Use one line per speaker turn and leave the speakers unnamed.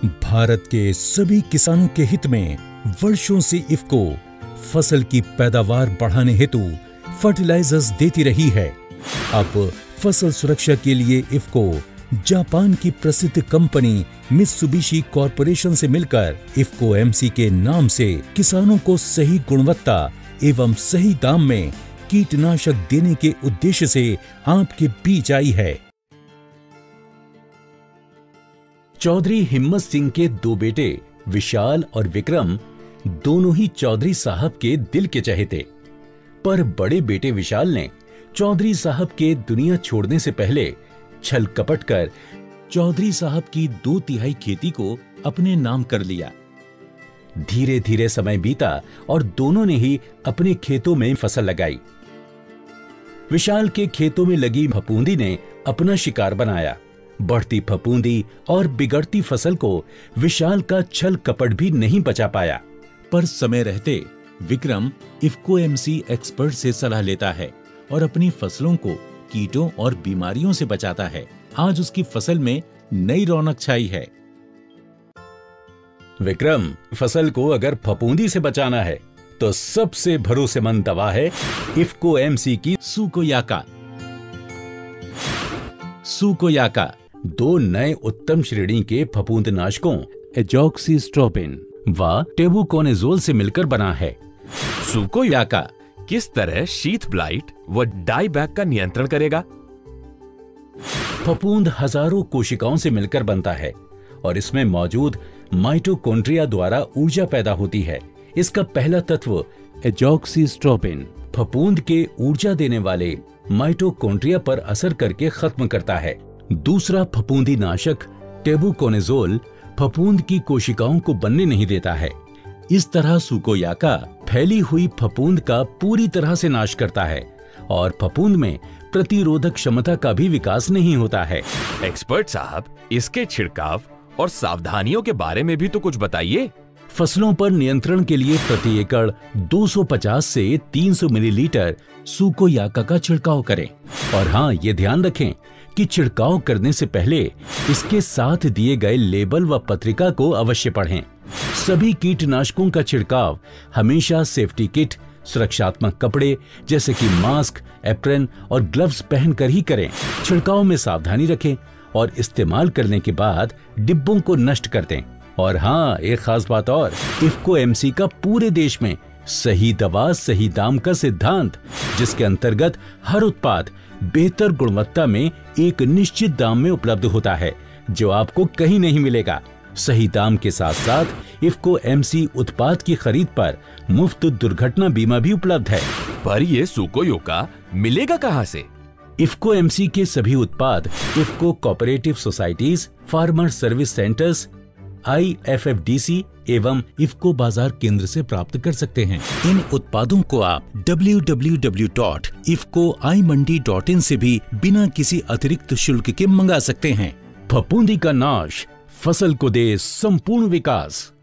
भारत के सभी किसानों के हित में वर्षों से इफ्को फसल की पैदावार बढ़ाने हेतु फर्टिलाइजर्स देती रही है। अब फसल सुरक्षा के लिए इफ्को जापान की प्रसिद्ध कंपनी मित्सुबिशी कॉरपोरेशन से मिलकर इफ्को एमसी के नाम से किसानों को सही गुणवत्ता एवं सही दाम में कीटनाशक देने के उद्देश्य से आपके बीच आई है।
चौधरी हिम्मत सिंह के दो बेटे विशाल और विक्रम दोनों ही चौधरी साहब के दिल के चहेते, पर बड़े बेटे विशाल ने चौधरी साहब के दुनिया छोड़ने से पहले छल कपट कर चौधरी साहब की 2/3 खेती को अपने नाम कर लिया। धीरे धीरे समय बीता और दोनों ने ही अपने खेतों में फसल लगाई। विशाल के खेतों में लगी फफूंदी ने अपना शिकार बनाया। बढ़ती फफूंदी और बिगड़ती फसल को विशाल का छल कपट भी नहीं बचा पाया।
पर समय रहते विक्रम इफ्को एमसी एक्सपर्ट से सलाह लेता है और अपनी फसलों को कीटों और बीमारियों से बचाता है। आज उसकी फसल में नई रौनक छाई है।
विक्रम, फसल को अगर फफूंदी से बचाना है तो सबसे भरोसेमंद दवा है इफ्को एमसी की
सुकोयाका।
सुकोयाका 2 नए उत्तम श्रेणी के फफूंदनाशकों एजॉक्सिस्ट्रोबिन व टेबुकोनेजोल से मिलकर बना है।
सुकोयाका किस तरह शीथ ब्लाइट व डाईबैक का नियंत्रण करेगा?
फफूंद हजारों कोशिकाओं से मिलकर बनता है और इसमें मौजूद माइटोकॉन्ड्रिया द्वारा ऊर्जा पैदा होती है। इसका पहला तत्व एजॉक्सिस्ट्रोबिन फफूंद के ऊर्जा देने वाले माइटोकॉन्ड्रिया पर असर करके खत्म करता है। दूसरा फफूंदी नाशक टेबुकोनेजोल फफूंद की कोशिकाओं को बनने नहीं देता है। इस तरह सुकोयाका फैली हुई फफूंद का पूरी तरह से नाश करता है और फफूंद में प्रतिरोधक क्षमता का भी विकास नहीं होता है।
एक्सपर्ट साहब, इसके छिड़काव और सावधानियों के बारे में भी तो कुछ बताइए।
फसलों पर नियंत्रण के लिए प्रति एकड़ 250 से 300 मिलीलीटर सुकोयाका का छिड़काव करें। और हाँ, ये ध्यान रखें कि छिड़काव करने से पहले इसके साथ दिए गए लेबल व पत्रिका को अवश्य पढ़ें। सभी कीटनाशकों का छिड़काव हमेशा सेफ्टी किट, सुरक्षात्मक कपड़े जैसे कि मास्क, एप्रन और ग्लव्स पहनकर ही करें। छिड़काव में सावधानी रखें और इस्तेमाल करने के बाद डिब्बों को नष्ट कर दें। और हाँ, एक खास बात और, इफ्को एमसी का पूरे देश में सही दवा सही दाम का सिद्धांत, जिसके अंतर्गत हर उत्पाद बेहतर गुणवत्ता में एक निश्चित दाम में उपलब्ध होता है, जो आपको कहीं नहीं मिलेगा। सही दाम के साथ साथ इफ्को एमसी उत्पाद की खरीद पर मुफ्त दुर्घटना बीमा भी उपलब्ध है।
पर ये सुकोयाका मिलेगा कहाँ से?
इफ्को एमसी के सभी उत्पाद IFFCO cooperative societies, farmer service centres, IFFDC एवं इफ्को बाजार केंद्र से प्राप्त कर सकते हैं।
इन उत्पादों को आप www.ifcoimandi.in से भी बिना किसी अतिरिक्त शुल्क के मंगा सकते हैं।
फफूंदी का नाश फसल को दे संपूर्ण विकास।